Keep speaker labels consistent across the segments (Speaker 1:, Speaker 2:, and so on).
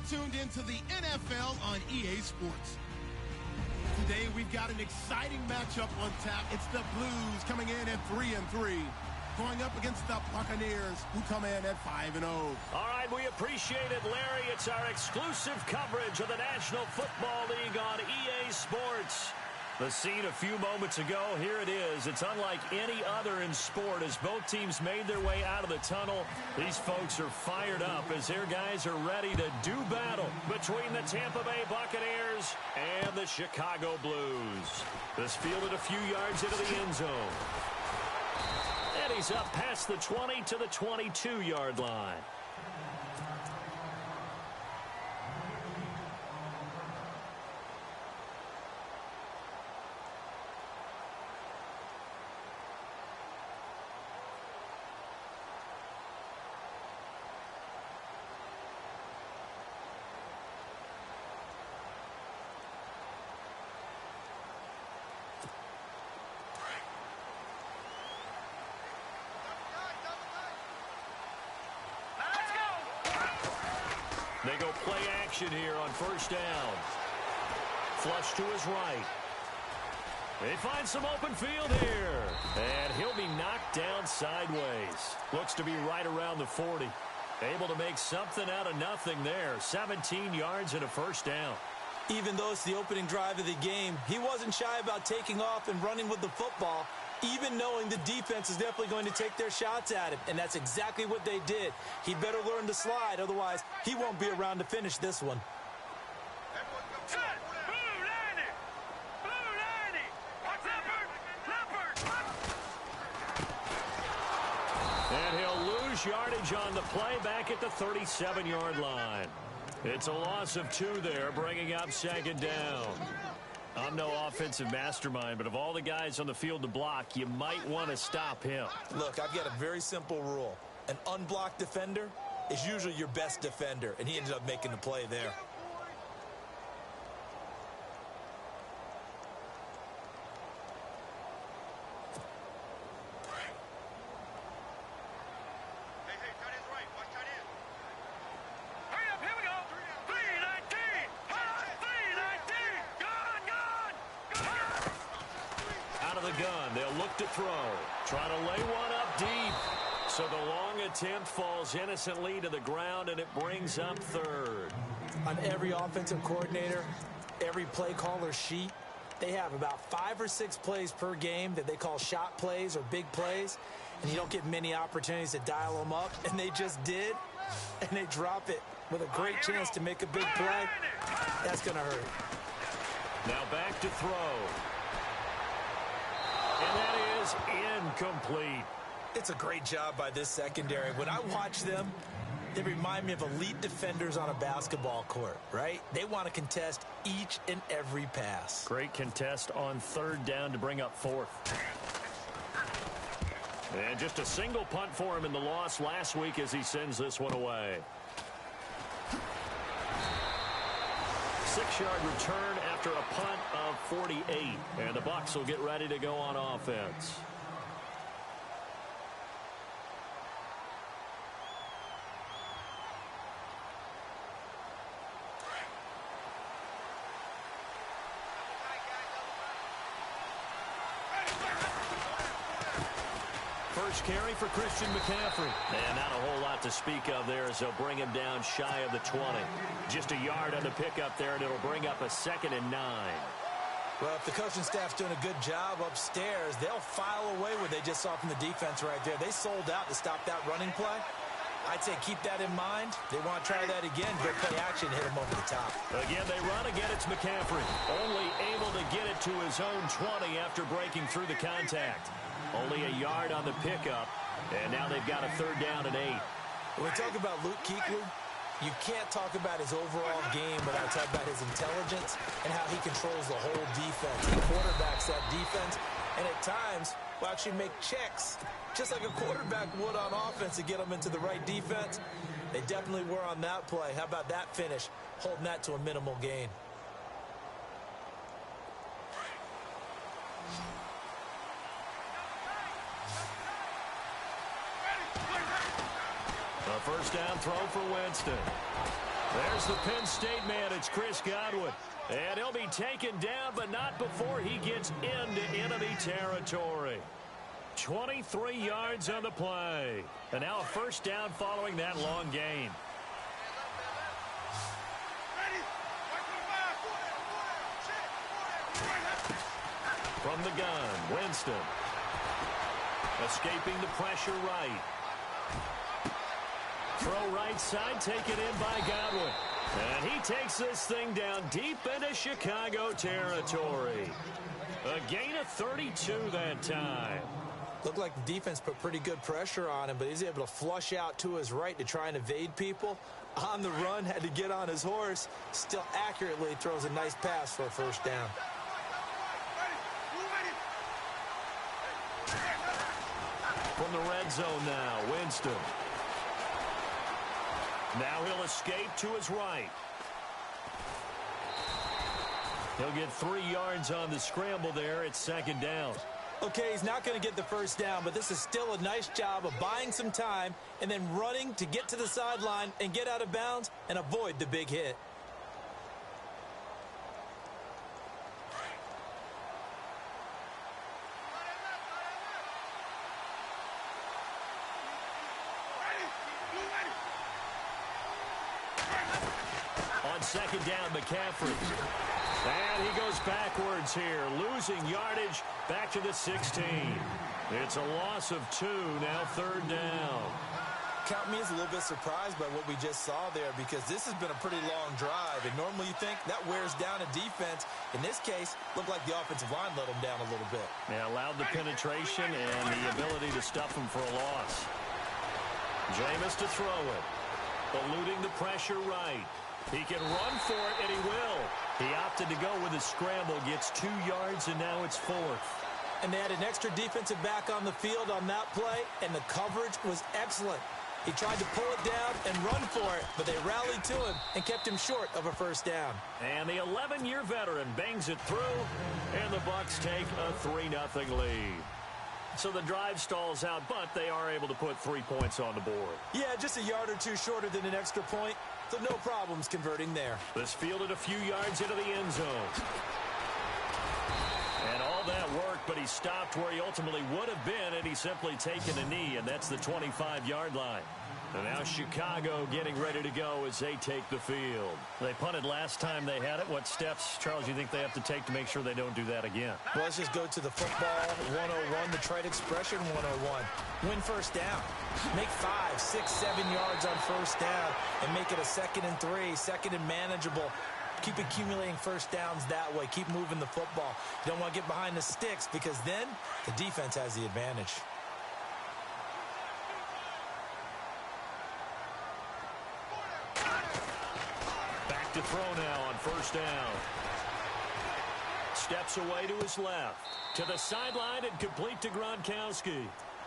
Speaker 1: tuned into the NFL on EA Sports. Today, we've got an exciting matchup on tap. It's the Blues coming in at 3-3, going up against the Buccaneers, who come in at 5-0.
Speaker 2: All right, we appreciate it, Larry. It's our exclusive coverage of the National Football League on EA Sports. The scene a few moments ago, here it is. It's unlike any other in sport as both teams made their way out of the tunnel. These folks are fired up as their guys are ready to do battle between the Tampa Bay Buccaneers and the Chicago Blues. This fielded a few yards into the end zone. And he's up past the 20 to the 22-yard line. They go play action here on first down. Flush to his right. They find some open field here. And he'll be knocked down sideways. Looks to be right around the 40. Able to make something out of nothing there. 17 yards and a first down.
Speaker 3: Even though it's the opening drive of the game, he wasn't shy about taking off and running with the football, even knowing the defense is definitely going to take their shots at him. And that's exactly what they did. He better learn to slide, otherwise he won't be around to finish this one.
Speaker 2: And he'll lose yardage on the play back at the 37-yard line. It's a loss of 2 there, bringing up second down. I'm no offensive mastermind, but of all the guys on the field to block, you might want to stop him.
Speaker 3: Look, I've got a very simple rule. An unblocked defender is usually your best defender, and he ended up making the play there.
Speaker 2: Trying to lay one up deep. So the long attempt falls innocently to the ground, and it brings up third.
Speaker 3: On every offensive coordinator, every play caller sheet, they have about 5 or 6 plays per game that they call shot plays or big plays, and you don't get many opportunities to dial them up, and they just did, and they drop it with a great chance to make a big play. That's going to hurt.
Speaker 2: Now back to throw. And that is incomplete.
Speaker 3: It's a great job by this secondary. When I watch them, they remind me of elite defenders on a basketball court, right? They want to contest each and every pass.
Speaker 2: Great contest on third down to bring up fourth. And just a single punt for him in the loss last week as he sends this one away. 6-yard return after a punt of 48. And the Bucs will get ready to go on offense. First carry for Christian McCaffrey. And not a whole lot to speak of there as they'll bring him down shy of the 20. Just a yard on the pickup there, and it'll bring up a 2nd and 9.
Speaker 3: Well, if the coaching staff's doing a good job upstairs, they'll file away what they just saw from the defense right there. They sold out to stop that running play. I'd say keep that in mind. They want to try that again. Go play action, hit him over the top.
Speaker 2: Again, they run again. It's McCaffrey. Only able to get it to his own 20 after breaking through the contact. Only a yard on the pickup, and now they've got a 3rd down and 8.
Speaker 3: When we talk about Luke Kuechly, you can't talk about his overall game without talking about his intelligence and how he controls the whole defense. He quarterbacks that defense, and at times will actually make checks, just like a quarterback would on offense to get them into the right defense. They definitely were on that play. How about that finish, holding that to a minimal gain?
Speaker 2: A first down throw for Winston. There's the Penn State man. It's Chris Godwin. And he'll be taken down, but not before he gets into enemy territory. 23 yards on the play. And now a first down following that long gain. From the gun, Winston. Escaping the pressure right. Throw right side, taken in by Godwin. And he takes this thing down deep into Chicago territory. A gain of 32 that time.
Speaker 3: Looked like the defense put pretty good pressure on him, but he's able to flush out to his right to try and evade people. On the run, had to get on his horse. Still accurately throws a nice pass for a first down.
Speaker 2: From the red zone now, Winston. Now he'll escape to his right. He'll get 3 yards on the scramble there. It's second down.
Speaker 3: Okay, he's not going to get the first down, but this is still a nice job of buying some time and then running to get to the sideline and get out of bounds and avoid the big hit.
Speaker 2: Second down, McCaffrey. And he goes backwards here, losing yardage back to the 16. It's a loss of 2, now third down.
Speaker 3: Count me as a little bit surprised by what we just saw there because this has been a pretty long drive, and normally you think that wears down a defense. In this case, looked like the offensive line let them down a little bit.
Speaker 2: Yeah, allowed the penetration and the ability to stuff them for a loss. Jameis to throw it, eluding the pressure right. He can run for it, and he will. He opted to go with a scramble, gets 2 yards, and now it's 4th.
Speaker 3: And they had an extra defensive back on the field on that play, and the coverage was excellent. He tried to pull it down and run for it, but they rallied to him and kept him short of a first down.
Speaker 2: And the 11-year veteran bangs it through, and the Bucs take a 3-0 lead. So the drive stalls out, but they are able to put 3 points on the board.
Speaker 3: Yeah, just a yard or two shorter than an extra point, so no problems converting there.
Speaker 2: This fielded a few yards into the end zone. And all that worked, but he stopped where he ultimately would have been had he simply taken a knee, and that's the 25-yard line. And now Chicago getting ready to go as they take the field. They punted last time they had it. What steps, Charles, you think they have to take to make sure they don't do that again?
Speaker 3: Well, let's just go to the football 101, the trite expression 101. Win first down. Make 5, 6, 7 yards on first down and make it a 2nd and 3, second and manageable. Keep accumulating first downs that way. Keep moving the football. You don't want to get behind the sticks because then the defense has the advantage.
Speaker 2: To throw now on first down. Steps away to his left. To the sideline and complete to Gronkowski.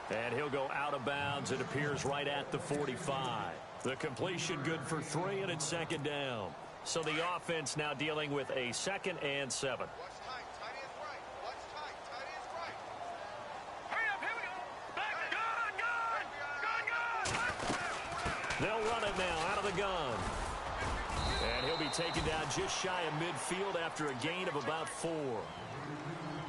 Speaker 2: And he'll go out of bounds. It appears right at the 45. The completion good for 3, and it's second down. So the offense now dealing with a 2nd and 7. They'll run it now out of the gun. And he'll be taken down just shy of midfield after a gain of about 4.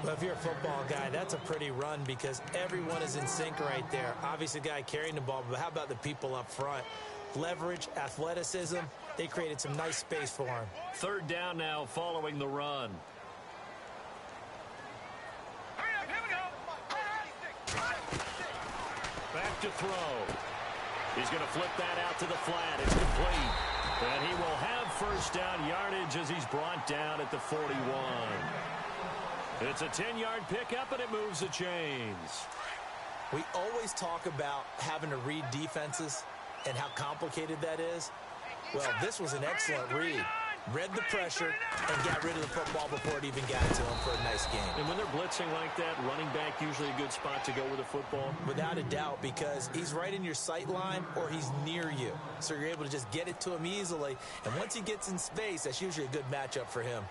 Speaker 3: Well, if you're a football guy, that's a pretty run because everyone is in sync right there. Obviously, the guy carrying the ball, but how about the people up front? Leverage, athleticism, they created some nice space for him.
Speaker 2: Third down now following the run. Back to throw. He's going to flip that out to the flat. It's complete. And he will have first down yardage as he's brought down at the 41. It's a 10-yard pickup, and it moves the chains.
Speaker 3: We always talk about having to read defenses and how complicated that is. Well, this was an excellent read. Read the pressure and got rid of the football before it even got to him for a nice game.
Speaker 2: And when they're blitzing like that, running back usually a good spot to go with the football?
Speaker 3: Without a doubt, because he's right in your sight line or he's near you. So you're able to just get it to him easily. And once he gets in space, that's usually a good matchup for him.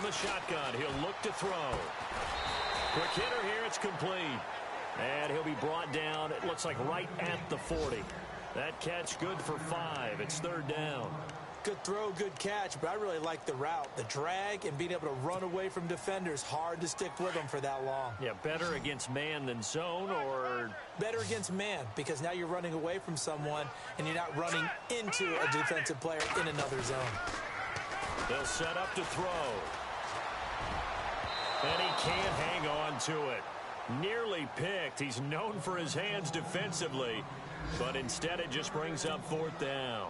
Speaker 2: the shotgun. He'll look to throw. Quick hitter here. It's complete. And he'll be brought down, it looks like right at the 40. That catch good for 5. It's third down.
Speaker 3: Good throw, good catch, but I really like the route. The drag and being able to run away from defenders. Hard to stick with them for that long.
Speaker 2: Yeah, better against man than zone, or?
Speaker 3: Better against man, because now you're running away from someone and you're not running into a defensive player in another zone.
Speaker 2: They'll set up to throw. And he can't hang on to it. Nearly picked. He's known for his hands defensively, but instead it just brings up fourth down.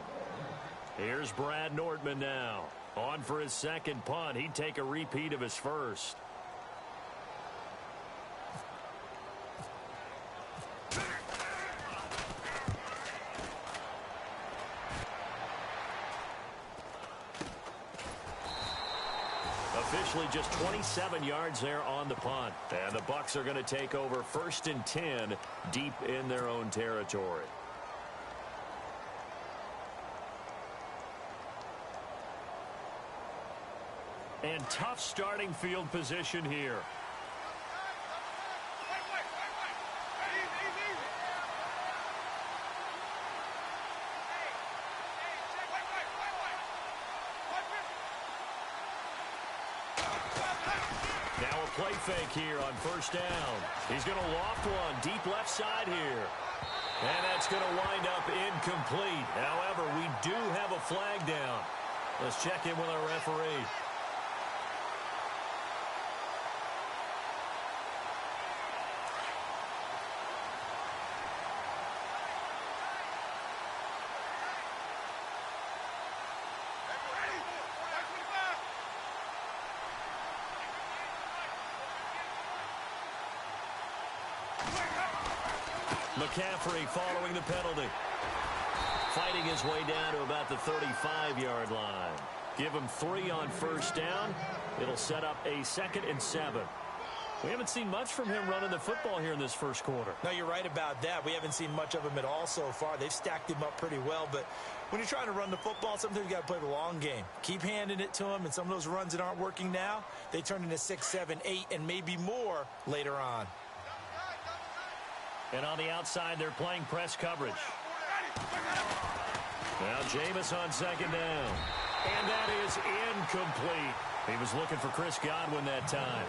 Speaker 2: Here's Brad Nordman now. On for his second punt. He'd take a repeat of his first. Officially just 27 yards there on the punt. And the Bucs are going to take over 1st and 10 deep in their own territory. And tough starting field position here. Now a play fake here on first down. He's going to loft one deep left side here. And that's going to wind up incomplete. However, we do have a flag down. Let's check in with our referee. McCaffrey following the penalty. Fighting his way down to about the 35-yard line. Give him 3 on first down. It'll set up a 2nd and 7. We haven't seen much from him running the football here in this first quarter.
Speaker 3: No, you're right about that. We haven't seen much of him at all so far. They've stacked him up pretty well, but when you're trying to run the football, sometimes you got to play the long game. Keep handing it to him, and some of those runs that aren't working now, they turn into 6, 7, 8, and maybe more later on.
Speaker 2: And on the outside, they're playing press coverage. Now Jameis on second down. And that is incomplete. He was looking for Chris Godwin that time.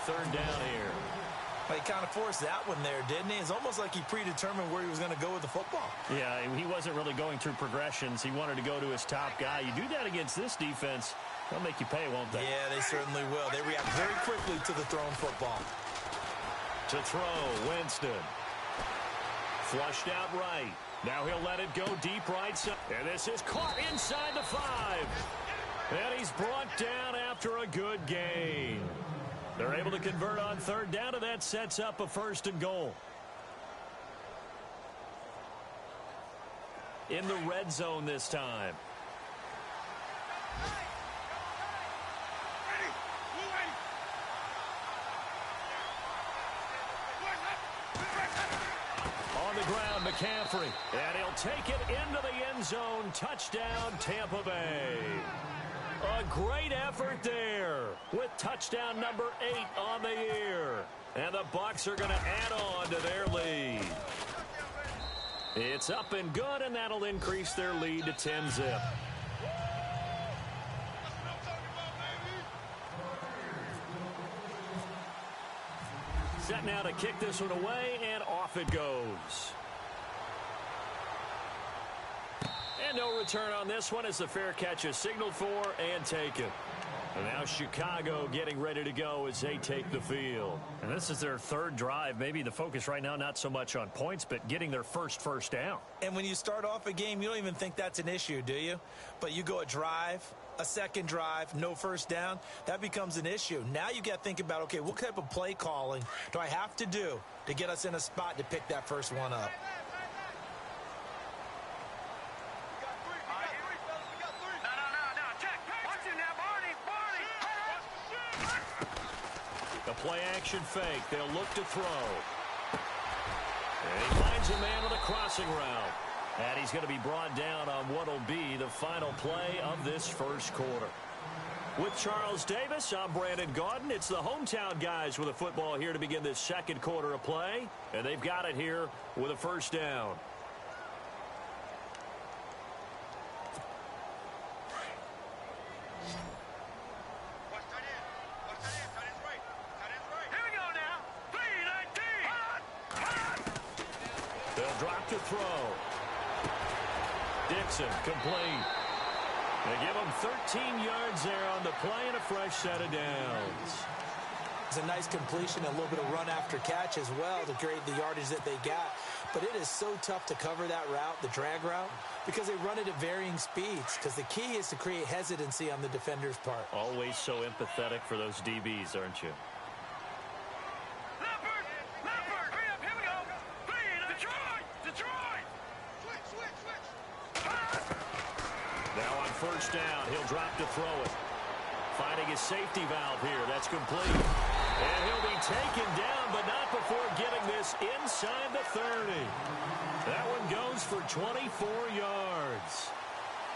Speaker 2: Third down here.
Speaker 3: Well, he kind of forced that one there, didn't he? It's almost like he predetermined where he was going to go with the football.
Speaker 2: Yeah, he wasn't really going through progressions. He wanted to go to his top guy. You do that against this defense, they'll make you pay, won't they?
Speaker 3: Yeah, they certainly will. They react very quickly to the thrown football.
Speaker 2: To throw, Winston. Flushed out right. Now he'll let it go deep right side. And this is caught inside the 5. And he's brought down after a good gain. They're able to convert on third down, and that sets up a 1st and goal. In the red zone this time. On the ground, McCaffrey. And he'll take it into the end zone. Touchdown, Tampa Bay. A great effort there with touchdown number 8 on the year. And the Bucs are going to add on to their lead. It's up and good, and that'll increase their lead to 10-zip. Set now to kick this one away, and off it goes. And no return on this one as the fair catch is signaled for and taken. And now Chicago getting ready to go as they take the field. And this is their 3rd drive. Maybe the focus right now not so much on points, but getting their first down.
Speaker 3: And when you start off a game, you don't even think that's an issue, do you? But you go a drive, a second drive, no first down, that becomes an issue. Now you got to think about, okay, what type of play calling do I have to do to get us in a spot to pick that first one up?
Speaker 2: The play action fake. They'll look to throw. And he finds a man with a crossing route. And he's going to be brought down on what will be the final play of this first quarter. With Charles Davis, I'm Brandon Gaudin. It's the hometown guys with the football here to begin this second quarter of play. And they've got it here with a first down. They'll drop to throw. Dixon, complete. They give him 13 yards there on the play and a fresh set of downs.
Speaker 3: It's a nice completion, a little bit of run after catch as well to create the yardage that they got. But it is so tough to cover that route, the drag route, because they run it at varying speeds. Because the key is to create hesitancy on the defender's part.
Speaker 2: Always so empathetic for those DBs, aren't you? First down. He'll drop to throw it. Finding his safety valve here. That's complete. And he'll be taken down, but not before getting this inside the 30. That one goes for 24 yards.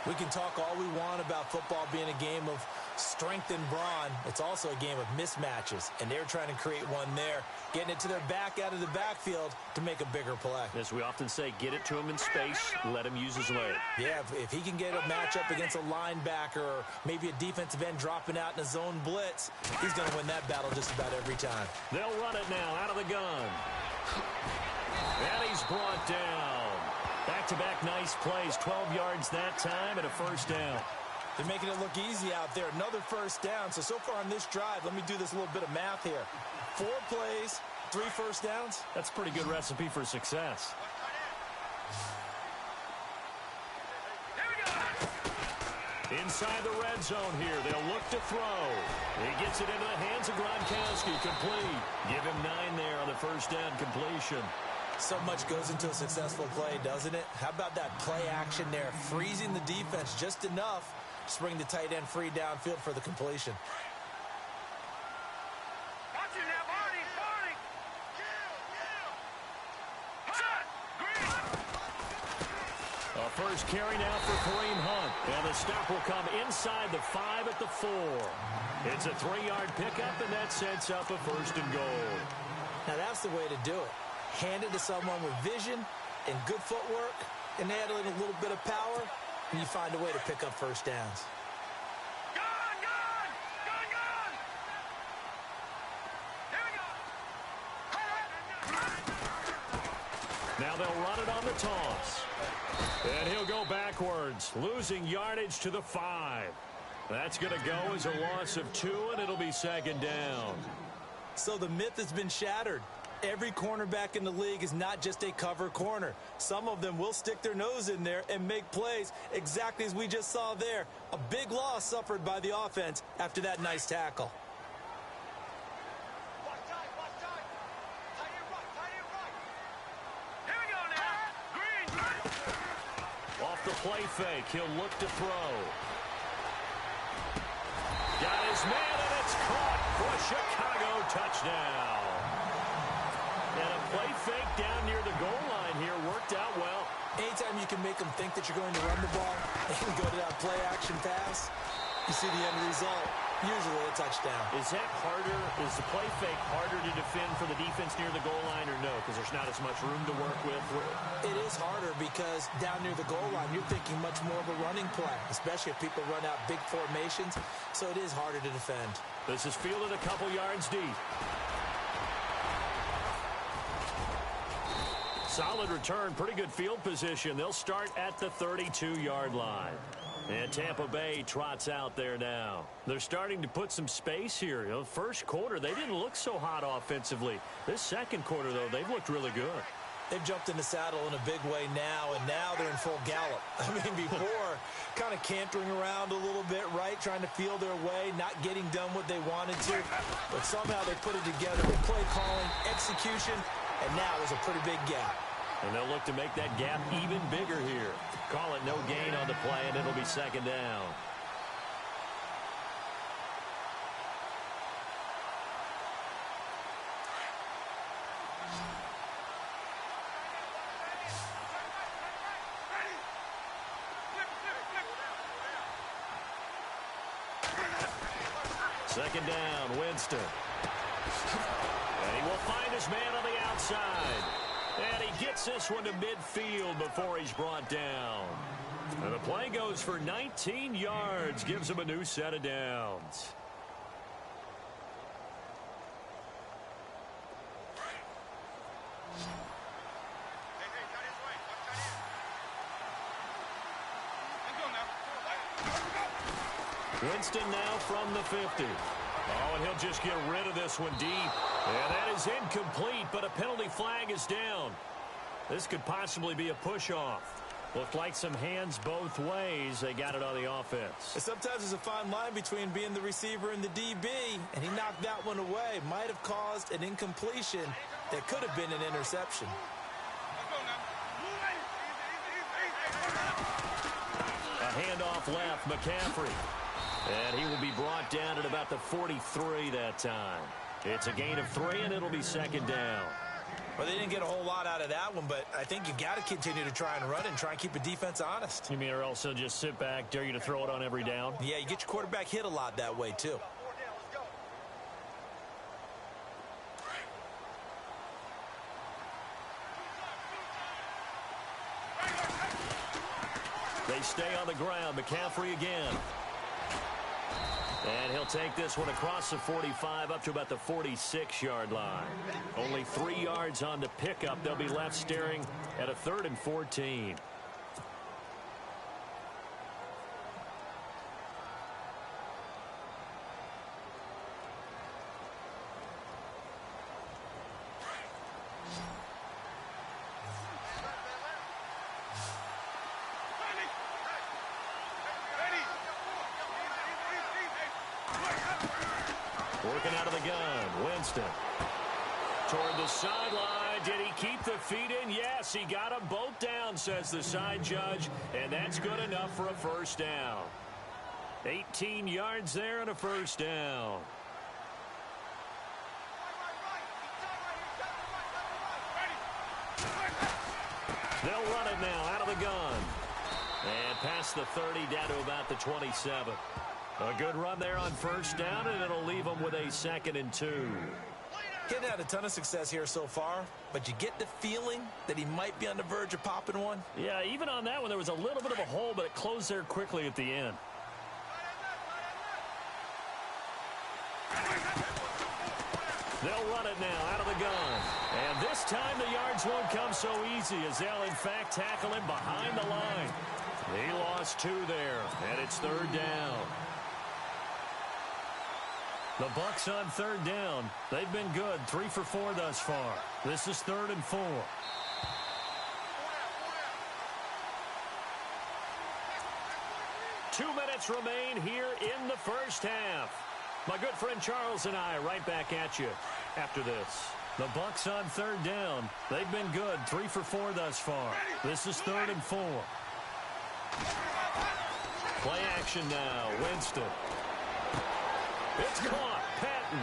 Speaker 3: We can talk all we want about football being a game of strength and brawn. It's also a game of mismatches, and they're trying to create one there, getting it to their back out of the backfield to make a bigger play.
Speaker 2: As we often say, get it to him in space, let him use his leg.
Speaker 3: Yeah, if he can get a matchup against a linebacker or maybe a defensive end dropping out in a zone blitz, he's going to win that battle just about every time.
Speaker 2: They'll run it now out of the gun. And he's brought down. Back-to-back nice plays, 12 yards that time and a first down.
Speaker 3: They're making it look easy out there. Another first down. So far on this drive, let me do this little bit of math here. 4 plays, 3 first downs.
Speaker 2: That's a pretty good recipe for success. Inside the red zone here. They'll look to throw. He gets it into the hands of Gronkowski. Complete. Give him 9 there on the first down completion.
Speaker 3: So much goes into a successful play, doesn't it? How about that play action there? Freezing the defense just enough to bring the tight end free downfield for the completion.
Speaker 2: A first carry now for Kareem Hunt. And the stop will come inside the 5 at the 4. It's a 3-yard pickup, and that sets up a first and goal.
Speaker 3: Now that's the way to do it. Hand it to someone with vision and good footwork, and add in a little bit of power, and you find a way to pick up first downs.
Speaker 2: Now they'll run it on the toss. And he'll go backwards, losing yardage to the 5. That's going to go as a loss of 2, and it'll be second down.
Speaker 3: So the myth has been shattered. Every cornerback in the league is not just a cover corner. Some of them will stick their nose in there and make plays exactly as we just saw there. A big loss suffered by the offense after that nice tackle.
Speaker 2: Off the play fake, he'll look to throw. Got his man, and it's caught for a Chicago touchdown. And a play fake down near the goal line here worked out well.
Speaker 3: Anytime you can make them think that you're going to run the ball and go to that play action pass, you see the end result, usually a touchdown.
Speaker 2: Is that harder? Is the play fake harder to defend for the defense near the goal line or no? Because there's not as much room to work with.
Speaker 3: It is harder because down near the goal line, you're thinking much more of a running play, especially if people run out big formations. So it is harder to defend.
Speaker 2: This is fielded a couple yards deep. Solid return, pretty good field position. They'll start at the 32-yard line. And Tampa Bay trots out there now. They're starting to put some space here. You know, first quarter, they didn't look so hot offensively. This second quarter, though, they've looked really good.
Speaker 3: They've jumped in the saddle in a big way now, and now they're in full gallop. I mean, before, kind of cantering around a little bit, right, trying to feel their way, not getting done what they wanted to. But somehow they put it together with play calling, execution, and now there's a pretty big gap.
Speaker 2: And they'll look to make that gap even bigger here. Call it no gain on the play, and it'll be second down. Second down, Winston. And he will find his man on the outside. And he gets this one to midfield before he's brought down. And the play goes for 19 yards, gives him a new set of downs. Winston now from the 50. Oh, and he'll just get rid of this one deep. And that is incomplete, but a penalty flag is down. This could possibly be a push-off. Looked like some hands both ways. They got it on the offense.
Speaker 3: And sometimes there's a fine line between being the receiver and the DB, and he knocked that one away. Might have caused an incompletion that could have been an interception.
Speaker 2: A handoff left, McCaffrey. And he will be brought down at about the 43 that time. It's a gain of 3, and it'll be second down.
Speaker 3: Well, they didn't get a whole lot out of that one, but I think you got to continue to try and run and try and keep a defense honest.
Speaker 2: You mean or else he'll just sit back, dare you to throw it on every down?
Speaker 3: Yeah, you get your quarterback hit a lot that way, too.
Speaker 2: They stay on the ground. McCaffrey again. And he'll take this one across the 45 up to about the 46-yard line. Only 3 yards on the pickup. They'll be left staring at a 3rd and 14. Working out of the gun, Winston. Toward the sideline. Did he keep the feet in? Yes, he got them both down, says the side judge, and that's good enough for a first down. 18 yards there and a first down. They'll run it now out of the gun. And past the 30 down to about the 27. A good run there on first down, and it'll leave them with a 2nd and 2.
Speaker 3: He hadn't had a ton of success here so far, but you get the feeling that he might be on the verge of popping one.
Speaker 2: Yeah, even on that one, there was a little bit of a hole, but it closed there quickly at the end. They'll run it now out of the gun. And this time the yards won't come so easy as they'll, in fact, tackle him behind the line. He lost 2 there, and it's 3rd down. The Bucs on 3rd down. They've been good, 3 for 4 thus far. This is 3rd and 4. Two minutes remain here in the first half. My good friend Charles and I right back at you after this. The Bucs on 3rd down. They've been good, 3 for 4 thus far. This is 3rd and 4. Play action now, Winston. It's caught, Patton.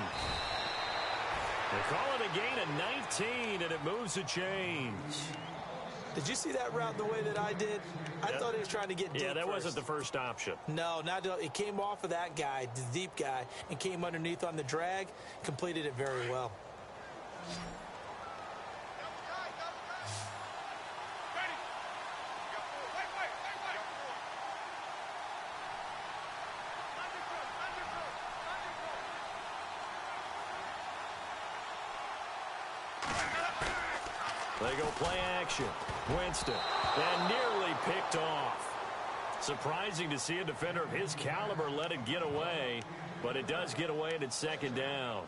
Speaker 2: They call it a gain of 19, and it moves the chains.
Speaker 3: Did you see that route the way that I did? I thought he was trying to get deep.
Speaker 2: Yeah, that
Speaker 3: first.
Speaker 2: wasn't the first option.
Speaker 3: No, it came off of that guy, the deep guy, and came underneath on the drag, completed it very well.
Speaker 2: They go play action. Winston. And nearly picked off. Surprising to see a defender of his caliber let it get away, but it does get away and it's 2nd down.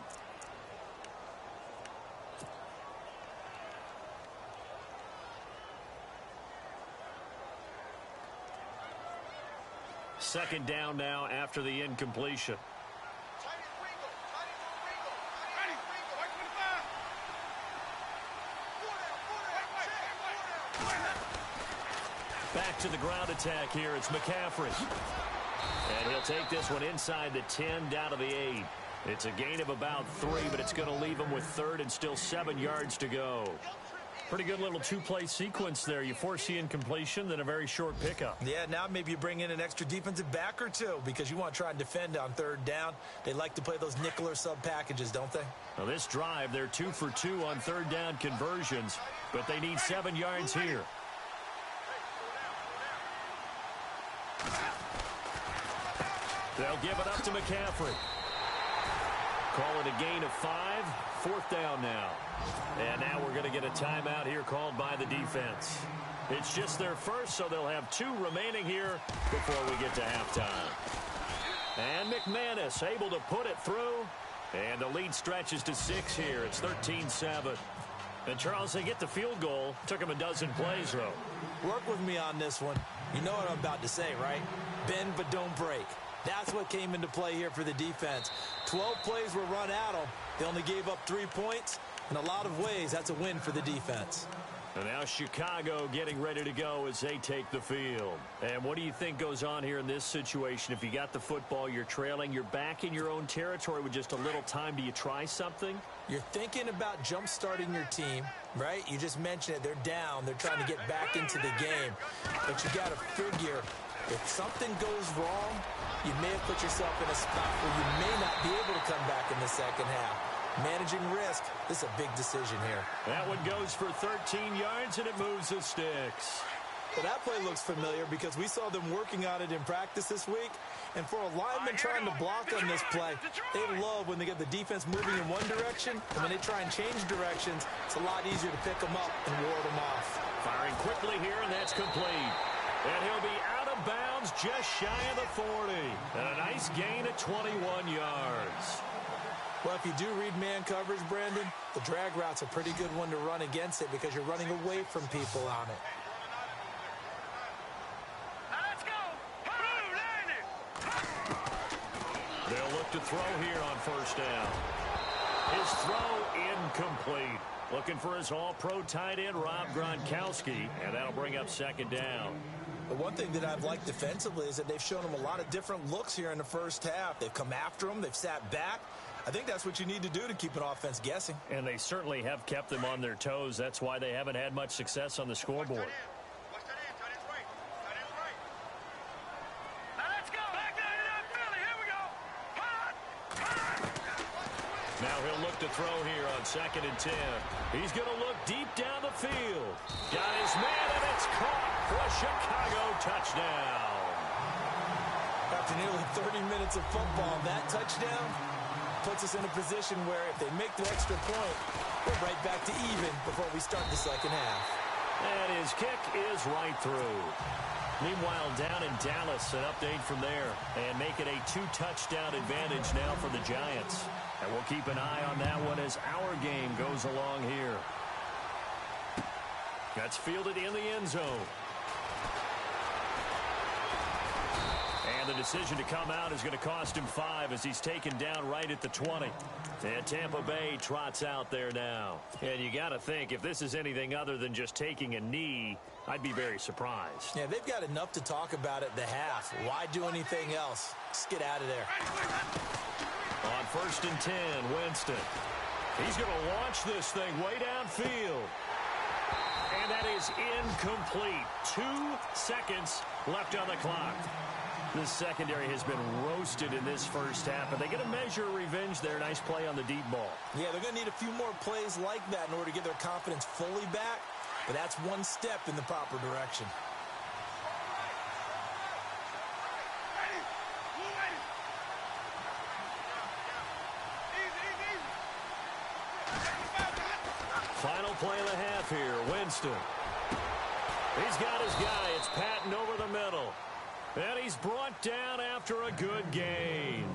Speaker 2: Second down now after the incompletion. Back to the ground attack here. It's McCaffrey. And he'll take this one inside the 10 down to the 8. It's a gain of about 3, but it's going to leave him with 3rd and still 7 yards to go. Pretty good little two-play sequence there. You force the incompletion, then a very short pickup.
Speaker 3: Yeah, now maybe you bring in an extra defensive back or two because you want to try and defend on third down. They like to play those nickel or sub packages, don't they?
Speaker 2: Now this drive, they're 2 for 2 on third down conversions, but they need 7 yards here. They'll give it up to McCaffrey. Call it a gain of 5. 4th down now. And now we're going to get a timeout here called by the defense. It's just their first, so they'll have 2 remaining here before we get to halftime. And McManus able to put it through. And the lead stretches to 6 here. It's 13-7. And, Charles, they get the field goal. Took them a dozen plays, though.
Speaker 3: Work with me on this one. You know what I'm about to say, right? Bend but don't break. That's what came into play here for the defense. 12 plays were run at them. They only gave up 3 points. In a lot of ways, that's a win for the defense.
Speaker 2: And now Chicago getting ready to go as they take the field. And what do you think goes on here in this situation? If you got the football, you're trailing, you're back in your own territory with just a little time. Do you try something?
Speaker 3: You're thinking about jump-starting your team, right? You just mentioned it. They're down. They're trying to get back into the game. But you got to figure, if something goes wrong, you may have put yourself in a spot where you may not be able to come back in the second half. Managing risk, this is a big decision here.
Speaker 2: That one goes for 13 yards, and it moves the sticks.
Speaker 3: Well, that play looks familiar because we saw them working on it in practice this week. And for a lineman trying to block on this play, they love when they get the defense moving in one direction. And when they try and change directions, it's a lot easier to pick them up and ward them off.
Speaker 2: Firing quickly here, and that's complete. And he'll be out of bounds just shy of the 40. And a nice gain at 21 yards.
Speaker 3: Well, if you do read man coverage, Brandon, the drag route's a pretty good one to run against it because you're running away from people on it.
Speaker 4: Let's go!
Speaker 2: They'll look to throw here on first down. His throw incomplete. Looking for his all-pro tight end, Rob Gronkowski, and that'll bring up second down.
Speaker 3: But one thing that I've liked defensively is that they've shown him a lot of different looks here in the first half. They've come after him. They've sat back. I think that's what you need to do to keep an offense guessing.
Speaker 2: And they certainly have kept them on their toes. That's why they haven't had much success on the scoreboard.
Speaker 4: Let's go! Back down in that Philly. Here we go!
Speaker 2: Now he'll look to throw here on 2nd and 10. He's going to look deep down the field. Got his man, and it's caught for a Chicago touchdown.
Speaker 3: After nearly 30 minutes of football, that touchdown puts us in a position where if they make the extra point, we're right back to even before we start the second half.
Speaker 2: And his kick is right through. Meanwhile, down in Dallas, an update from there. And make it a 2-touchdown advantage now for the Giants. And we'll keep an eye on that one as our game goes along here. That's fielded in the end zone. And the decision to come out is going to cost him 5 as he's taken down right at the 20. And Tampa Bay trots out there now. And you got to think, if this is anything other than just taking a knee, I'd be very surprised.
Speaker 3: Yeah, they've got enough to talk about at the half. Why do anything else? Just get out of there.
Speaker 2: On 1st and 10, Winston. He's going to launch this thing way downfield. And that is incomplete. 2 seconds left on the clock. This secondary has been roasted in this first half, but they get a measure of revenge there. Nice play on the deep ball.
Speaker 3: Yeah, they're going to need a few more plays like that in order to get their confidence fully back, but that's one step in the proper direction.
Speaker 2: Final play of the half here, Winston. He's got his guy. It's Patton over the middle. And he's brought down after a good gain.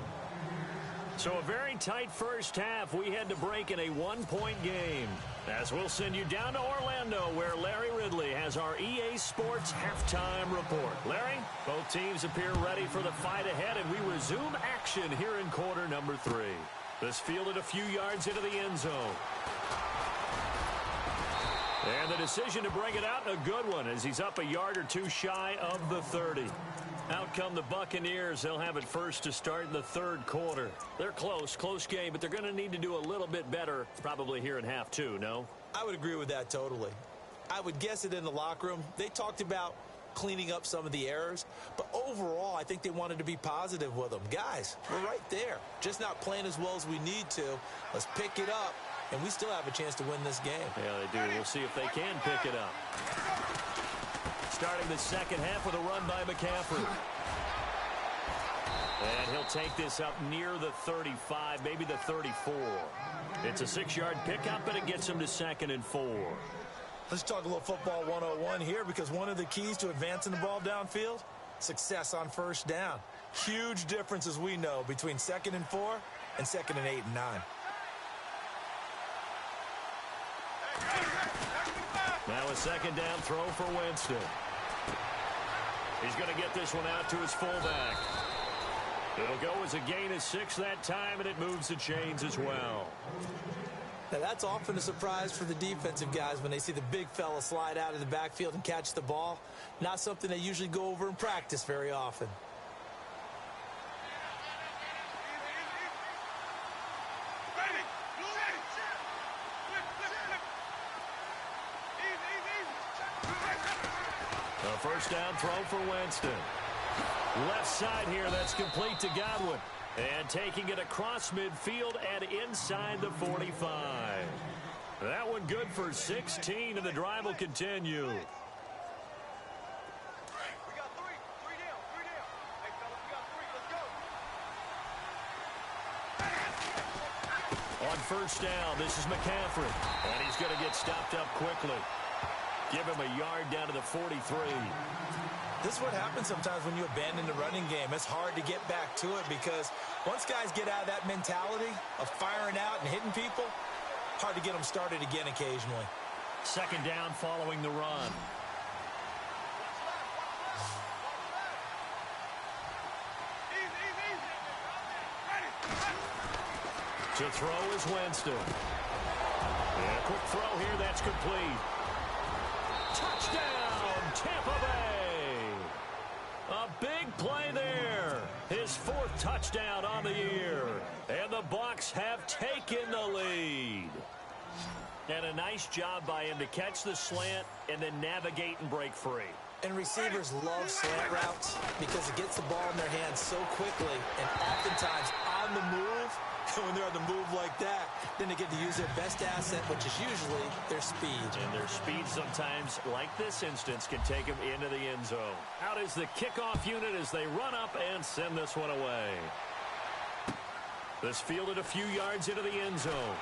Speaker 2: So a very tight first half. We had to break in a 1-point game. As we'll send you down to Orlando, where Larry Ridley has our EA Sports halftime report. Larry, both teams appear ready for the fight ahead, and we resume action here in quarter number 3. This fielded a few yards into the end zone. And the decision to bring it out, a good one, as he's up a yard or 2 shy of the 30. Out come the Buccaneers. They'll have it first to start in the 3rd quarter. They're close game, but they're going to need to do a little bit better probably here in half 2, no?
Speaker 3: I would agree with that totally. I would guess it in the locker room. They talked about cleaning up some of the errors, but overall, I think they wanted to be positive with them. Guys, we're right there. Just not playing as well as we need to. Let's pick it up, and we still have a chance to win this game.
Speaker 2: Yeah, they do. We'll see if they can pick it up. Starting the second half with a run by McCaffrey. And he'll take this up near the 35, maybe the 34. It's a 6-yard pickup, and it gets him to 2nd and 4.
Speaker 3: Let's talk a little football 101 here, because one of the keys to advancing the ball downfield, success on first down. Huge difference, as we know, between 2nd and 4 and 2nd and 8 and 9.
Speaker 2: Now a 2nd down throw for Winston. He's going to get this one out to his fullback. It'll go as a gain of 6 that time, and it moves the chains as well.
Speaker 3: Now, that's often a surprise for the defensive guys when they see the big fella slide out of the backfield and catch the ball. Not something they usually go over in practice very often.
Speaker 2: A first down throw for Winston. Left side here, that's complete to Godwin. And taking it across midfield and inside the 45. That one good for 16, and the drive will continue.
Speaker 4: We got three down. Hey, fellas, we got 3. Let's go.
Speaker 2: On first down, this is McCaffrey. And he's going to get stopped up quickly. Give him a yard down to the 43.
Speaker 3: This is what happens sometimes when you abandon the running game. It's hard to get back to it because once guys get out of that mentality of firing out and hitting people, hard to get them started again occasionally.
Speaker 2: 2nd down following the run. To throw is Winston. And a quick throw here, that's complete. Touchdown, Tampa Bay. A big play there. His 4th touchdown on the year. And the Bucs have taken the lead. And a nice job by him to catch the slant and then navigate and break free.
Speaker 3: And receivers love slant routes because it gets the ball in their hands so quickly and oftentimes on the move. When they're on the move like that, then they get to use their best asset, which is usually their speed.
Speaker 2: And their speed sometimes, like this instance, can take them into the end zone. Out is the kickoff unit as they run up and send this one away. This fielded a few yards into the end zone.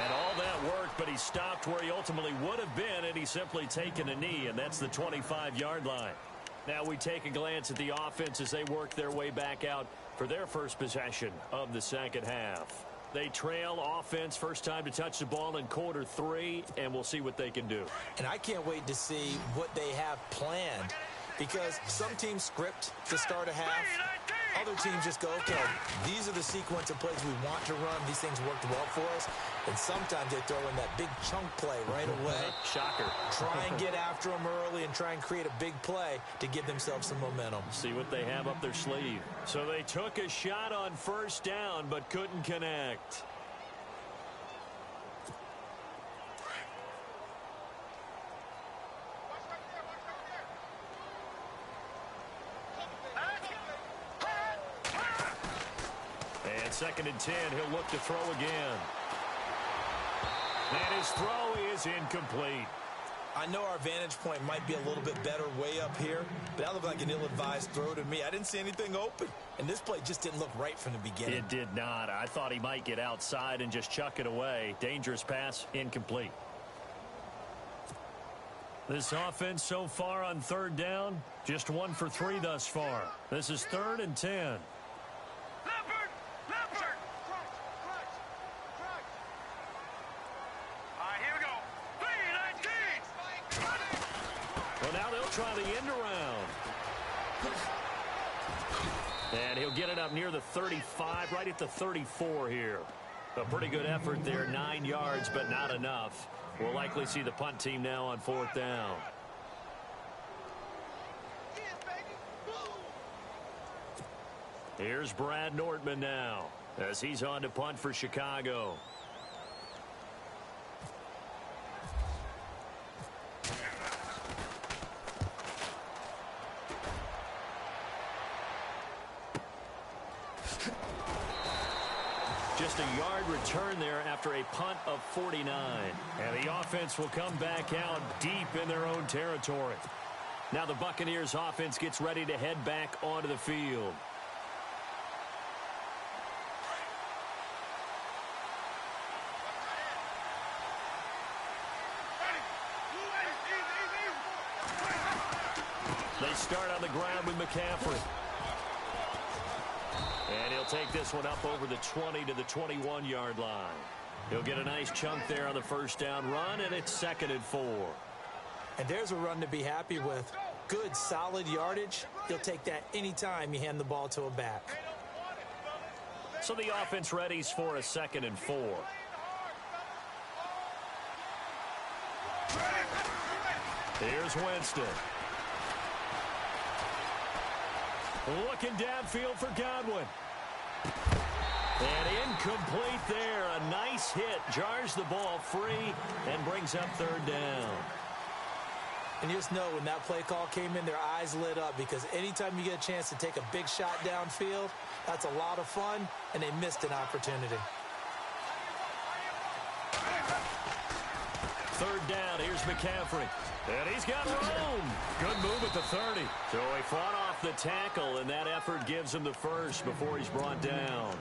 Speaker 2: And all that worked, but he stopped where he ultimately would have been, and he's simply taken a knee, and that's the 25-yard line. Now we take a glance at the offense as they work their way back out for their first possession of the second half. They trail offense, first time to touch the ball in quarter 3, and we'll see what they can do.
Speaker 3: And I can't wait to see what they have planned because some teams script to start a half. Other teams just go, okay, these are the sequence of plays we want to run. These things worked well for us. And sometimes they throw in that big chunk play right away.
Speaker 2: Shocker.
Speaker 3: Try and get after them early and try and create a big play to give themselves some momentum.
Speaker 2: See what they have up their sleeve. So they took a shot on first down but couldn't connect. And 2nd and 10, he'll look to throw again. And his throw is incomplete.
Speaker 3: I know our vantage point might be a little bit better way up here, but that looked like an ill-advised throw to me. I didn't see anything open, and this play just didn't look right from the beginning.
Speaker 2: It did not. I thought he might get outside and just chuck it away. Dangerous pass, incomplete. This offense so far on 3rd down, just 1 for 3 thus far. This is 3rd and 10. Well, now they'll try the end around. And he'll get it up near the 35, right at the 34 here. A pretty good effort there, 9 yards, but not enough. We'll likely see the punt team now on 4th down. Here's Brad Nordman now as he's on to punt for Chicago. Just a yard return there after a punt of 49. And the offense will come back out deep in their own territory. Now the Buccaneers offense gets ready to head back onto the field. They start on the ground with McCaffrey. And he'll take this one up over the 20 to the 21-yard line. He'll get a nice chunk there on the first down run, and it's 2nd and 4.
Speaker 3: And there's a run to be happy with. Good, solid yardage. He'll take that anytime you hand the ball to a back.
Speaker 2: So the offense readies for a 2nd and 4. Here's Winston. Looking downfield for Godwin. And incomplete there. A nice hit. Jars the ball free and brings up 3rd down.
Speaker 3: And you just know when that play call came in, their eyes lit up, because anytime you get a chance to take a big shot downfield, that's a lot of fun, and they missed an opportunity.
Speaker 2: 3rd down. Here's McCaffrey. And he's got room. Good move at the 30. So he fought off the tackle, and that effort gives him the first before he's brought down.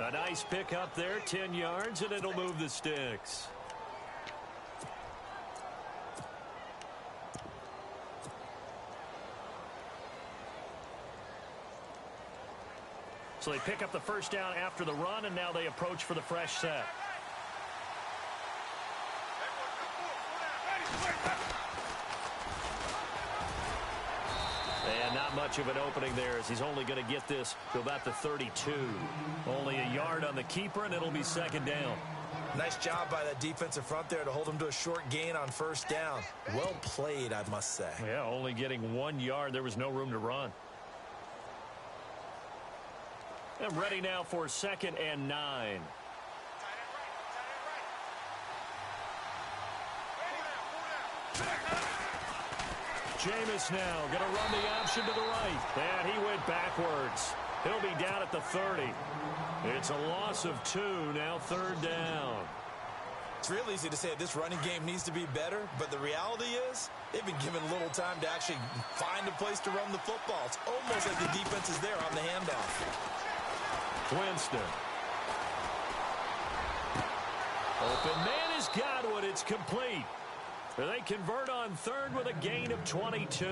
Speaker 2: A nice pick up there, 10 yards, and it'll move the sticks. So they pick up the first down after the run, and now they approach for the fresh set. And not much of an opening there, as he's only going to get this to about the 32. Only a yard on the keeper, and it'll be 2nd down.
Speaker 3: Nice job by that defensive front there to hold him to a short gain on first down. Well played, I must say.
Speaker 2: Yeah, only getting 1 yard. There was no room to run. And ready now for 2nd and 9. Jameis now going to run the option to the right. And he went backwards. He'll be down at the 30. It's a loss of 2, now 3rd down.
Speaker 3: It's real easy to say this running game needs to be better, but the reality is they've been given little time to actually find a place to run the football. It's almost like the defense is there on the handoff.
Speaker 2: Winston. Open man is Godwin. It's complete. They convert on 3rd with a gain of 22.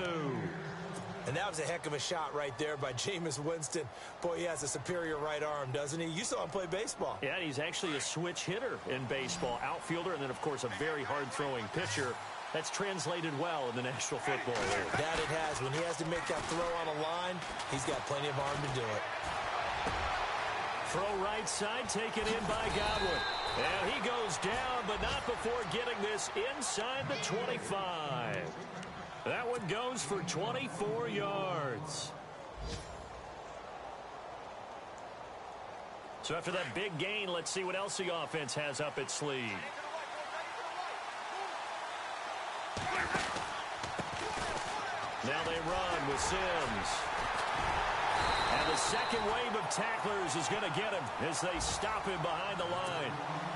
Speaker 3: And that was a heck of a shot right there by Jameis Winston. Boy, he has a superior right arm, doesn't he? You saw him play baseball.
Speaker 2: Yeah, he's actually a switch hitter in baseball. Outfielder, and then, of course, a very hard-throwing pitcher. That's translated well in the National Football League.
Speaker 3: That it has. When he has to make that throw on a line, he's got plenty of arm to do it.
Speaker 2: Throw right side, taken in by Godwin. And he goes down, but not before getting this inside the 25. That one goes for 24 yards. So after that big gain, let's see what else the offense has up its sleeve. Now they run with Sims. And the second wave of tacklers is going to get him as they stop him behind the line.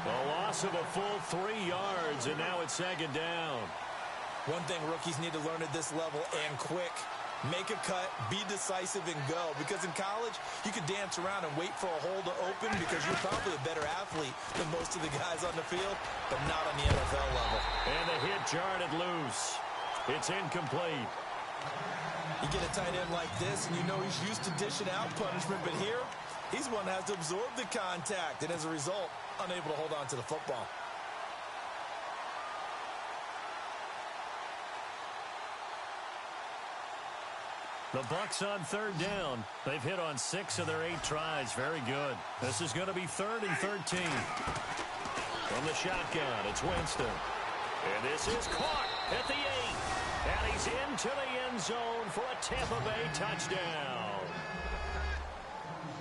Speaker 2: A loss of a full 3 yards, and now it's 2nd down.
Speaker 3: One thing rookies need to learn at this level, and quick. Make a cut, be decisive, and go. Because in college, you could dance around and wait for a hole to open because you're probably a better athlete than most of the guys on the field, but not on the NFL level.
Speaker 2: And the hit jarred it loose. It's incomplete.
Speaker 3: You get a tight end like this, and you know he's used to dishing out punishment, but here, he's one that has to absorb the contact, and as a result, unable to hold on to the football.
Speaker 2: The Bucs on 3rd down. They've hit on 6 of their 8 tries. Very good. This is going to be 3rd and 13. From the shotgun, it's Winston. And this is caught at the 8. And he's into the end zone for a Tampa Bay touchdown.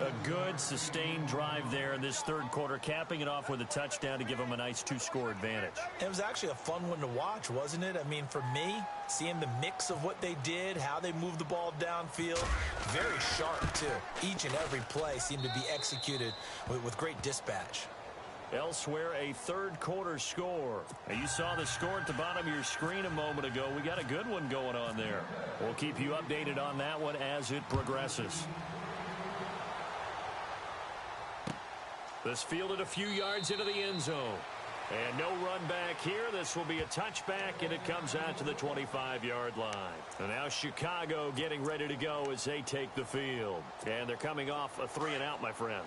Speaker 2: A good, sustained drive there in this third quarter, capping it off with a touchdown to give them a nice 2-score advantage.
Speaker 3: It was actually a fun one to watch, wasn't it? I mean, for me, seeing the mix of what they did, how they moved the ball downfield, very sharp, too. Each and every play seemed to be executed with great dispatch.
Speaker 2: Elsewhere, a third quarter score. Now, you saw the score at the bottom of your screen a moment ago. We got a good one going on there. We'll keep you updated on that one as it progresses. This fielded a few yards into the end zone. And no run back here. This will be a touchback, and it comes out to the 25-yard line. And now Chicago getting ready to go as they take the field. And they're coming off a 3-and-out, my friend.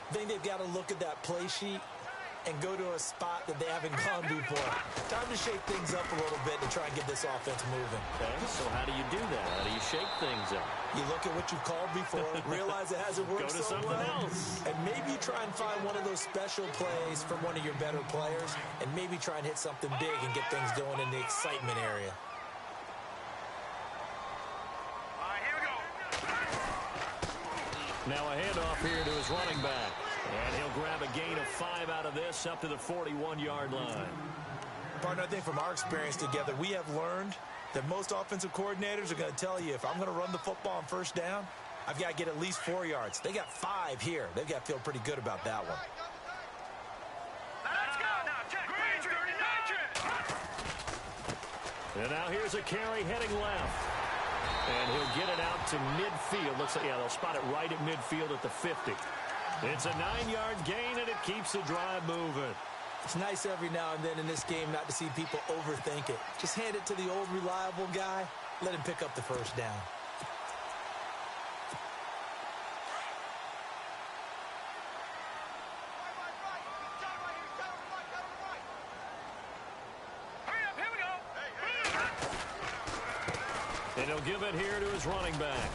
Speaker 3: I think they've got to look at that play sheet and go to a spot that they haven't gone before. Time to shake things up a little bit to try and get this offense moving.
Speaker 2: Okay, so how do you do that? How do you shake things up?
Speaker 3: You look at what you've called before, realize it hasn't worked
Speaker 2: Go to
Speaker 3: so
Speaker 2: something
Speaker 3: well,
Speaker 2: else.
Speaker 3: and maybe you try and find one of those special plays from one of your better players, and maybe try and hit something big and get things going in the excitement area.
Speaker 4: All right, here we go.
Speaker 2: Now a handoff here to his running back. And he'll grab a gain of 5 out of this up to the 41-yard line.
Speaker 3: Partner, I think from our experience together, we have learned that most offensive coordinators are going to tell you, if I'm going to run the football on first down, I've got to get at least 4 yards. They got 5 here. They've got to feel pretty good about that one.
Speaker 4: Let's go. Now, check. Green, 39.
Speaker 2: And now here's a carry heading left. And he'll get it out to midfield. Looks like, yeah, they'll spot it right at midfield at the 50. It's a 9-yard gain, and it keeps the drive moving.
Speaker 3: It's nice every now and then in this game not to see people overthink it. Just hand it to the old reliable guy. Let him pick up the first down.
Speaker 4: Hurry up, here we go.
Speaker 2: And he'll give it here to his running back.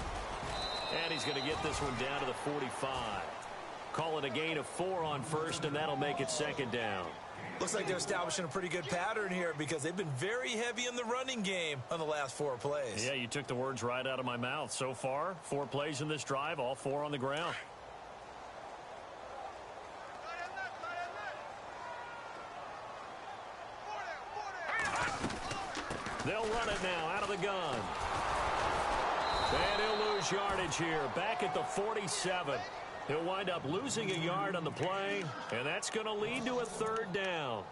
Speaker 2: And he's going to get this one down to the 45. Call it a gain of 4 on first, and that'll make it second down.
Speaker 3: Looks like they're establishing a pretty good pattern here because they've been very heavy in the running game on the last 4 plays.
Speaker 2: Yeah, you took the words right out of my mouth. So far, 4 plays in this drive, all 4 on the ground. They'll run it now out of the gun. And he'll lose yardage here, back at the 47. He'll wind up losing a yard on the play, and that's going to lead to a third down.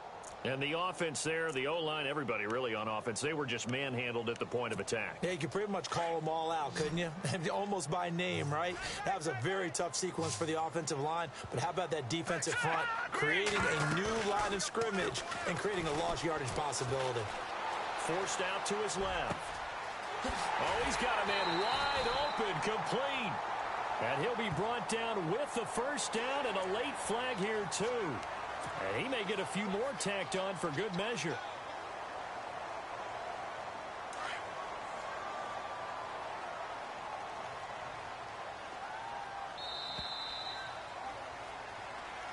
Speaker 2: And the offense there, the O-line, everybody really on offense, they were just manhandled at the point of attack.
Speaker 3: Yeah, you could pretty much call them all out, couldn't you? Almost by name, right? That was a very tough sequence for the offensive line, but how about that defensive front creating a new line of scrimmage and creating a lost yardage possibility?
Speaker 2: Forced out to his left. Oh, he's got a man wide open, complete. And he'll be brought down with the first down and a late flag here, too. And he may get a few more tacked on for good measure.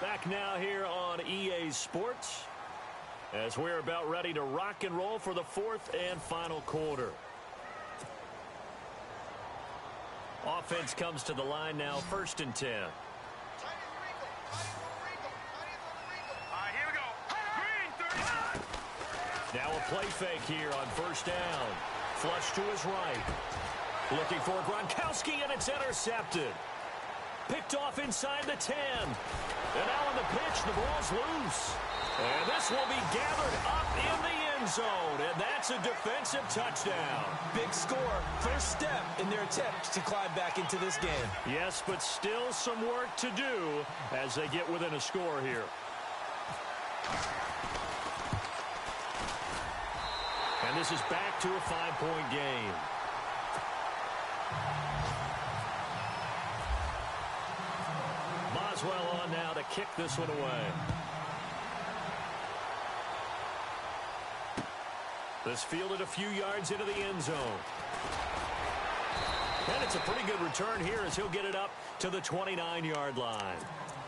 Speaker 2: Back now here on EA Sports as we're about ready to rock and roll for the 4th and final quarter. Offense comes to the line now, 1st and 10.
Speaker 4: All right, here we go. Green, 39.
Speaker 2: Now a play fake here on first down. Flush to his right. Looking for Gronkowski, and it's intercepted. Picked off inside the 10. And now on the pitch, the ball's loose. And this will be gathered up in the end zone, and that's a defensive touchdown.
Speaker 3: Big score, first step in their attempt to climb back into this game.
Speaker 2: Yes, but still some work to do as they get within a score here. And this is back to a 5-point game. Boswell on now to kick this one away. This fielded a few yards into the end zone. And it's a pretty good return here as he'll get it up to the 29-yard line.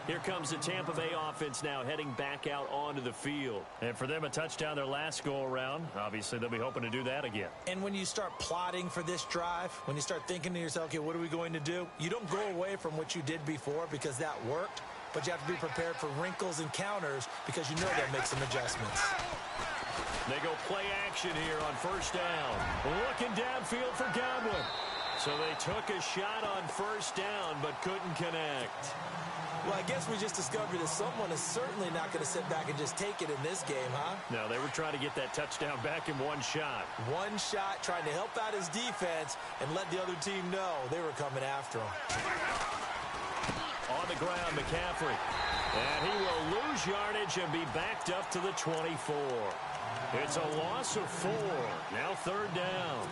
Speaker 2: Here comes the Tampa Bay offense now heading back out onto the field. And for them, a touchdown their last go-around. Obviously, they'll be hoping to do that again.
Speaker 3: And when you start plotting for this drive, when you start thinking to yourself, okay, what are we going to do? You don't go away from what you did before because that worked, but you have to be prepared for wrinkles and counters because you know they'll make some adjustments.
Speaker 2: They go play action here on first down. Looking downfield for Godwin. So they took a shot on first down but couldn't connect.
Speaker 3: Well, I guess we just discovered that someone is certainly not going to sit back and just take it in this game, huh?
Speaker 2: No, they were trying to get that touchdown back in one shot.
Speaker 3: One shot, trying to help out his defense and let the other team know they were coming after him.
Speaker 2: On the ground, McCaffrey. And he will lose yardage and be backed up to the 24. It's a loss of 4. Now third down.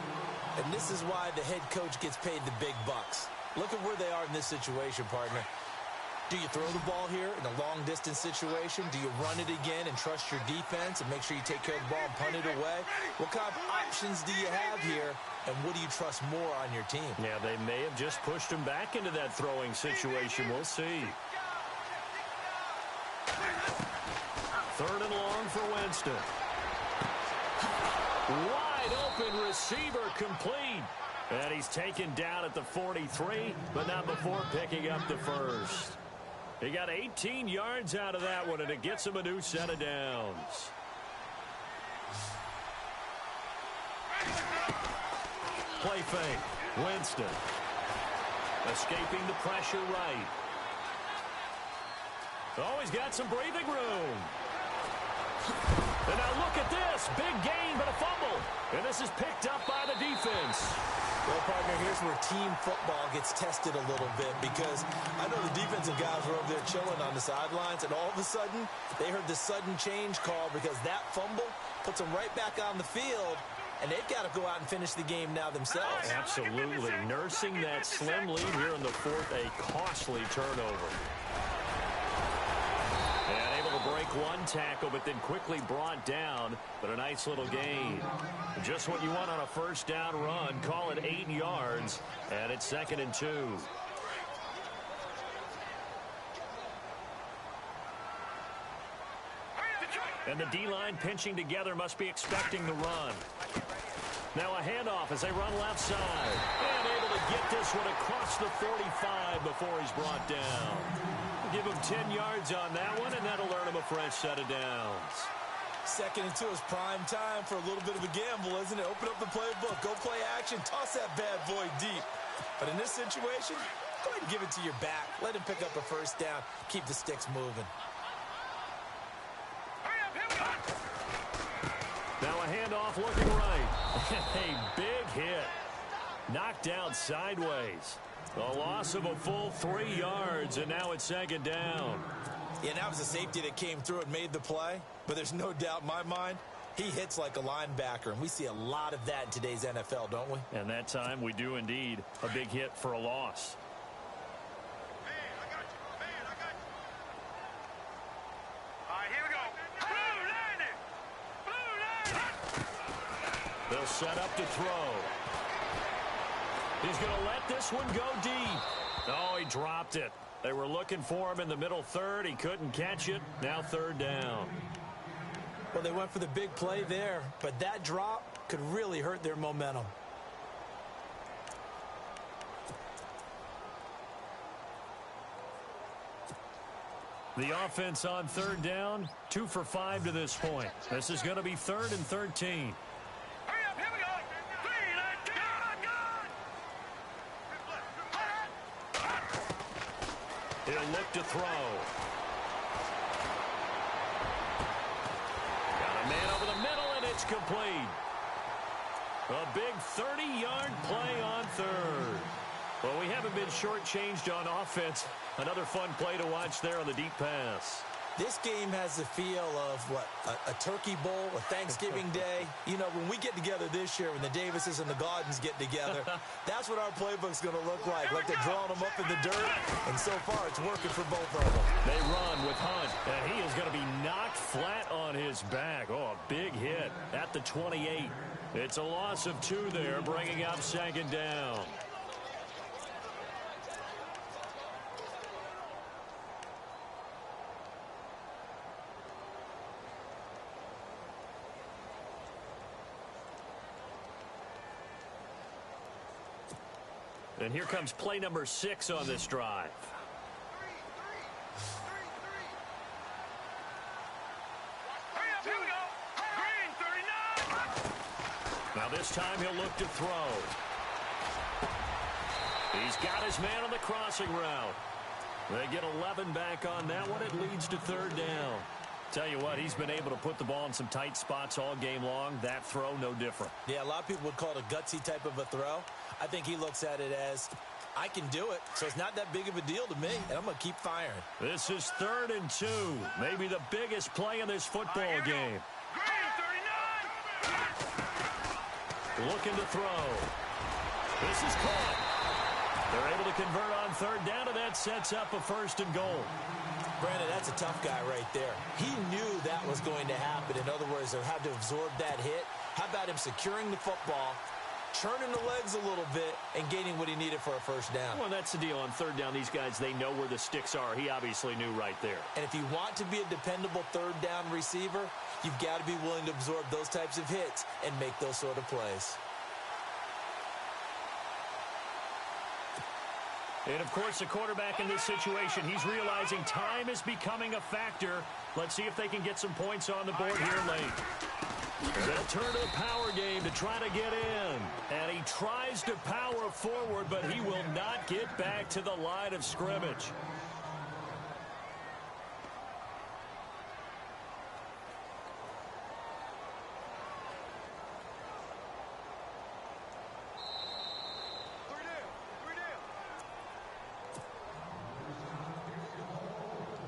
Speaker 3: And this is why the head coach gets paid the big bucks. Look at where they are in this situation, partner. Do you throw the ball here in a long-distance situation? Do you run it again and trust your defense and make sure you take care of the ball and punt it away? What kind of options do you have here, and what do you trust more on your team?
Speaker 2: Yeah, they may have just pushed him back into that throwing situation. We'll see. Third and long for Winston. Wide open receiver complete. And he's taken down at the 43, but not before picking up the first. He got 18 yards out of that one, and it gets him a new set of downs. Play fake. Winston. Escaping the pressure right. Oh, he's got some breathing room. And now look at this. Big gain, but a fumble. And this is picked up by the defense.
Speaker 3: Well, partner, here's where team football gets tested a little bit because I know the defensive guys were over there chilling on the sidelines, and all of a sudden, they heard the sudden change call because that fumble puts them right back on the field, and they've got to go out and finish the game now themselves.
Speaker 2: Absolutely. Nursing that slim lead here in the fourth, a costly turnover. And able to break one tackle, but then quickly brought down. But a nice little gain. Just what you want on a first down run. Call it 8 yards. And it's 2nd and 2. And the D-line pinching together must be expecting the run. Now a handoff as they run left side. And able to get this one across the 45 before he's brought down. Give him 10 yards on that one, and that'll earn him a fresh set of downs.
Speaker 3: 2nd and 2 is prime time for a little bit of a gamble, isn't it? Open up the playbook, go play action, toss that bad boy deep. But in this situation, go ahead and give it to your back. Let him pick up a first down. Keep the sticks moving.
Speaker 2: Now a handoff looking right. A big hit. Knocked down sideways. A loss of a full 3 yards, and now it's 2nd down.
Speaker 3: Yeah, that was a safety that came through and made the play. But there's no doubt in my mind, he hits like a linebacker, and we see a lot of that in today's NFL, don't we?
Speaker 2: And that time we do indeed. A big hit for a loss.
Speaker 4: All right, here we go. Blue line it.
Speaker 2: They'll set up to throw. He's going to let this one go deep. Oh, he dropped it. They were looking for him in the middle third. He couldn't catch it. Now 3rd down.
Speaker 3: Well, they went for the big play there, but that drop could really hurt their momentum.
Speaker 2: The offense on 3rd down, 2 for 5 to this point. This is going to be 3rd and 13.
Speaker 4: Hurry up, here we go.
Speaker 2: He'll look to throw. Got a man over the middle, and it's complete. A big 30-yard play on 3rd. Well, we haven't been shortchanged on offense. Another fun play to watch there on the deep pass.
Speaker 3: This game has the feel of, what, a turkey bowl, a Thanksgiving day. You know, when we get together this year, when the Davises and the Gardens get together, that's what our playbook's going to look like. Like they're drawing them up in the dirt, and so far it's working for both of them.
Speaker 2: They run with Hunt, and he is going to be knocked flat on his back. Oh, a big hit at the 28. It's a loss of 2 there, bringing up 2nd down. And here comes play number 6 on this drive. Now this time he'll look to throw. He's got his man on the crossing route. They get 11 back on that one. It leads to 3rd down. Tell you what, he's been able to put the ball in some tight spots all game long. That throw, no different.
Speaker 3: Yeah, a lot of people would call it a gutsy type of a throw. I think he looks at it as, I can do it, so it's not that big of a deal to me, and I'm going to keep firing.
Speaker 2: This is 3rd and 2. Maybe the biggest play in this football game. Looking to throw. This is caught. They're able to convert on 3rd down, and that sets up a 1st and goal.
Speaker 3: Brandon, that's a tough guy right there. He knew that was going to happen. In other words, they had to absorb that hit. How about him securing the football, churning the legs a little bit, and gaining what he needed for a 1st down?
Speaker 2: Well, that's the deal. On 3rd down, these guys, they know where the sticks are. He obviously knew right there.
Speaker 3: And if you want to be a dependable 3rd down receiver, you've got to be willing to absorb those types of hits and make those sort of plays.
Speaker 2: And, of course, the quarterback in this situation, he's realizing time is becoming a factor. Let's see if they can get some points on the board here late. They'll turn to the power game to try to get in. And he tries to power forward, but he will not get back to the line of scrimmage.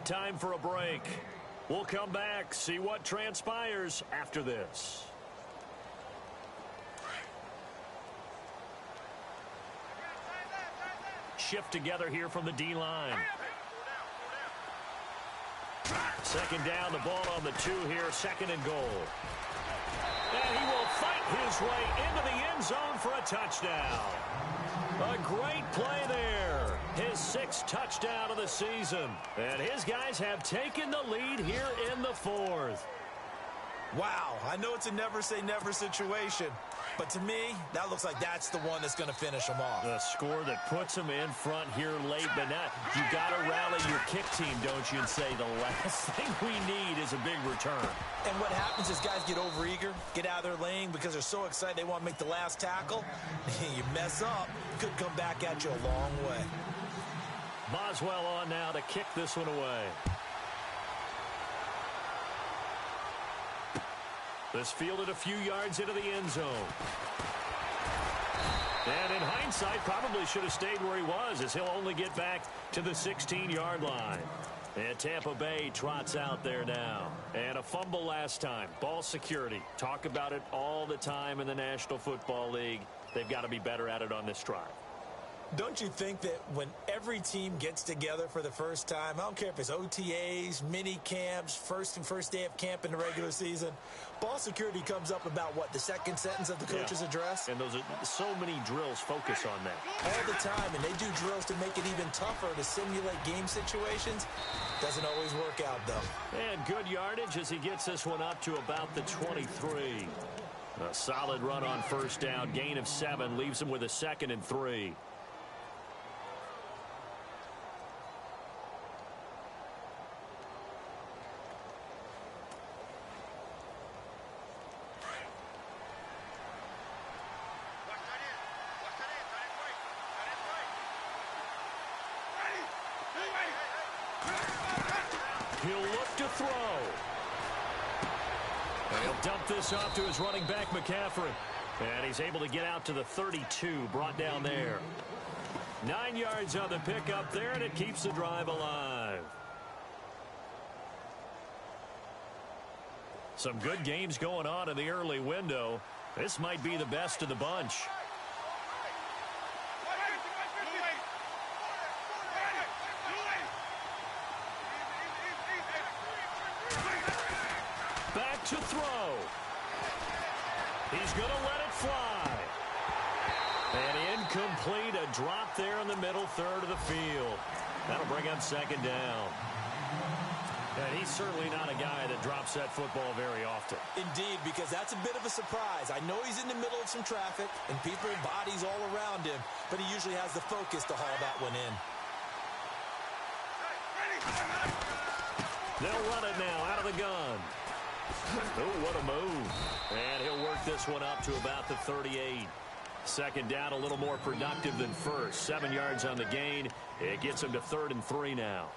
Speaker 2: Time for a break. We'll come back, see what transpires after this. Shift together here from the D-line. 2nd down, the ball on the 2 here, 2nd and goal. And he will fight his way into the end zone for a touchdown. A great play there. His 6th touchdown of the season. And his guys have taken the lead here in the 4th.
Speaker 3: Wow, I know it's a never-say-never situation, but to me, that looks like that's the one that's going to finish them off.
Speaker 2: The score that puts them in front here late, but not. You got to rally your kick team, don't you, and say the last thing we need is a big return.
Speaker 3: And what happens is guys get overeager, get out of their lane because they're so excited they want to make the last tackle. You mess up, could come back at you a long way.
Speaker 2: Boswell on now to kick this one away. This fielded a few yards into the end zone. And in hindsight, probably should have stayed where he was, as he'll only get back to the 16-yard line. And Tampa Bay trots out there now. And a fumble last time. Ball security. Talk about it all the time in the National Football League. They've got to be better at it on this drive.
Speaker 3: Don't you think that when every team gets together for the first time, I don't care if it's OTAs, mini camps, first day of camp in the regular season, ball security comes up about what, the 2nd sentence of the coach's address?
Speaker 2: And those are so many drills focus on that.
Speaker 3: All the time, and they do drills to make it even tougher to simulate game situations. Doesn't always work out, though.
Speaker 2: And good yardage as he gets this one up to about the 23. A solid run on 1st down, gain of 7, leaves him with a 2nd and 3. He'll look to throw. And he'll dump this off to his running back, McCaffrey. And he's able to get out to the 32, brought down there. 9 yards on the pickup there, and it keeps the drive alive. Some good games going on in the early window. This might be the best of the bunch. Back to throw. He's going to let it fly. And incomplete, a drop there in the middle 3rd of the field. That'll bring up 2nd down. And he's certainly not a guy that drops that football very often.
Speaker 3: Indeed, because that's a bit of a surprise. I know he's in the middle of some traffic and people, bodies all around him, but he usually has the focus to haul that one in.
Speaker 2: They'll run it now out of the gun. Oh, what a move. And he'll work this one up to about the 38. Second down, a little more productive than first. 7 yards on the gain. It gets him to 3rd and 3 now.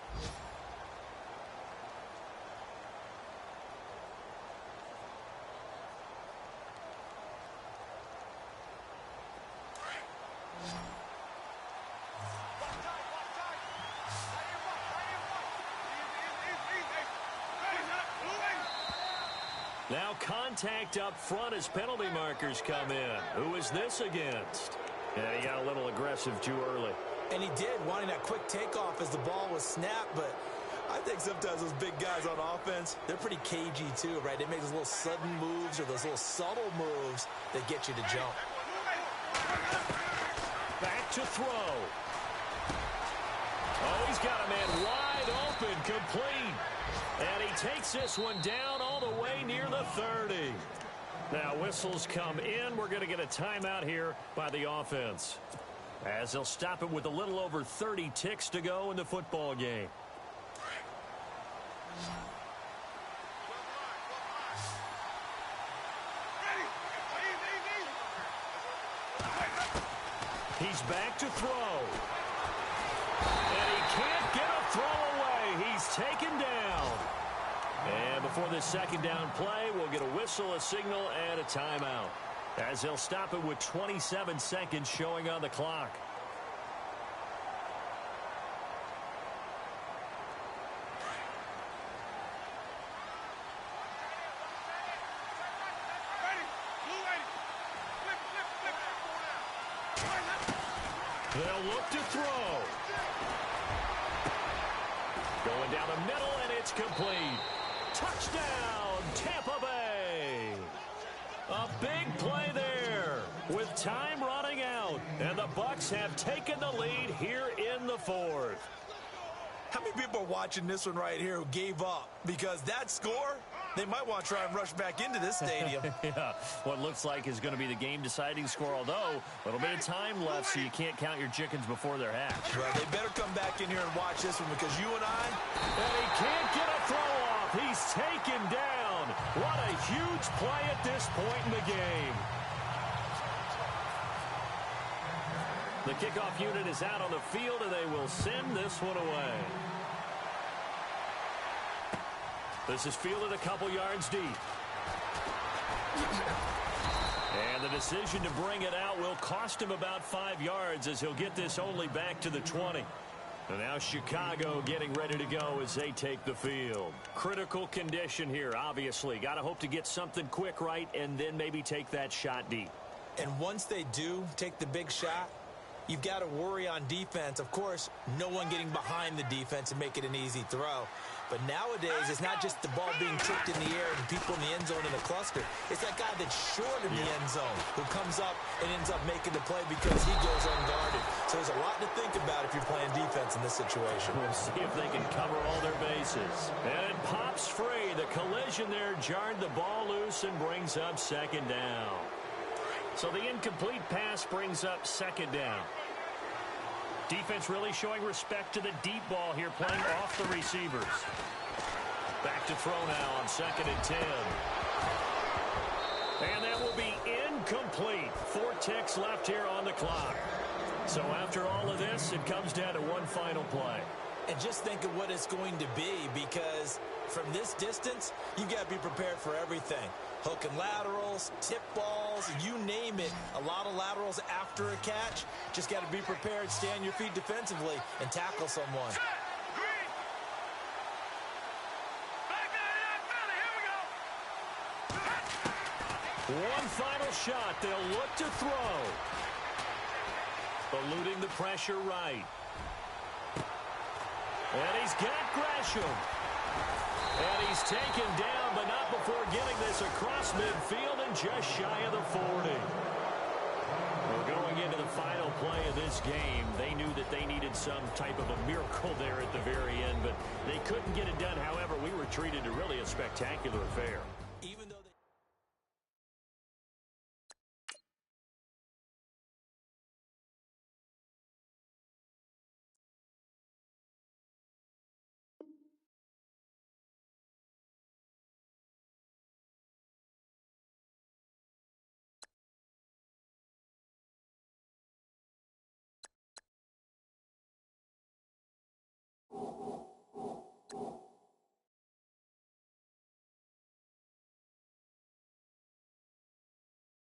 Speaker 2: Now contact up front as penalty markers come in. Who is this against? Yeah, he got a little aggressive too early.
Speaker 3: And he did, wanting that quick takeoff as the ball was snapped, but I think sometimes those big guys on offense, they're pretty cagey too, right? They make those little sudden moves or those little subtle moves that get you to jump.
Speaker 2: Back to throw. Oh, he's got a man wide open, complete. And he takes this one down all the way near the 30. Now whistles come in. We're going to get a timeout here by the offense, as they'll stop it with a little over 30 ticks to go in the football game. He's back to throw. And he can't get a throw away. He's taken down. And before this second down play, we'll get a whistle, a signal, and a timeout, as they'll stop it with 27 seconds showing on the clock. They'll look to throw. Going down the middle, and it's complete. Touchdown, Tampa Bay. A big play there with time running out, and the Bucs have taken the lead here in the 4th.
Speaker 3: How many people are watching this one right here who gave up? Because that score, they might want to try and rush back into this stadium.
Speaker 2: Yeah, what looks like is going to be the game-deciding score, although a little bit of time left, so you can't count your chickens before they're hatched.
Speaker 3: Well, they better come back in here and watch this one, because you and I...
Speaker 2: And he can't get a throw off. He's taken down. What a huge play at this point in the game. The kickoff unit is out on the field, and they will send this one away. This is fielded a couple yards deep. And the decision to bring it out will cost him about 5 yards, as he'll get this only back to the 20. And now Chicago getting ready to go as they take the field. Critical condition here, obviously. Got to hope to get something quick right and then maybe take that shot deep.
Speaker 3: And once they do take the big shot, you've got to worry on defense. Of course, no one getting behind the defense and make it an easy throw. But nowadays, it's not just the ball being tipped in the air and people in the end zone in a cluster. It's that guy that's short in the end zone who comes up and ends up making the play because he goes unguarded. So there's a lot to think about if you're playing defense in this situation.
Speaker 2: We'll see if they can cover all their bases. And it pops free. The collision there jarred the ball loose and brings up second down. So the incomplete pass brings up second down. Defense really showing respect to the deep ball here, playing off the receivers. Back to throw now on 2nd and 10. And that will be incomplete. 4 ticks left here on the clock. So after all of this, it comes down to one final play.
Speaker 3: And just think of what it's going to be, because from this distance, you got to be prepared for everything. Hook and laterals, tip balls, you name it. A lot of laterals after a catch. Just got to be prepared, stay on your feet defensively, and tackle someone.
Speaker 2: One final shot. They'll look to throw. Eluding the pressure right. And he's got Gresham. And he's taken down, but not before getting this across midfield and just shy of the 40. Well, going into the final play of this game, they knew that they needed some type of a miracle there at the very end, but they couldn't get it done. However, we were treated to really a spectacular affair.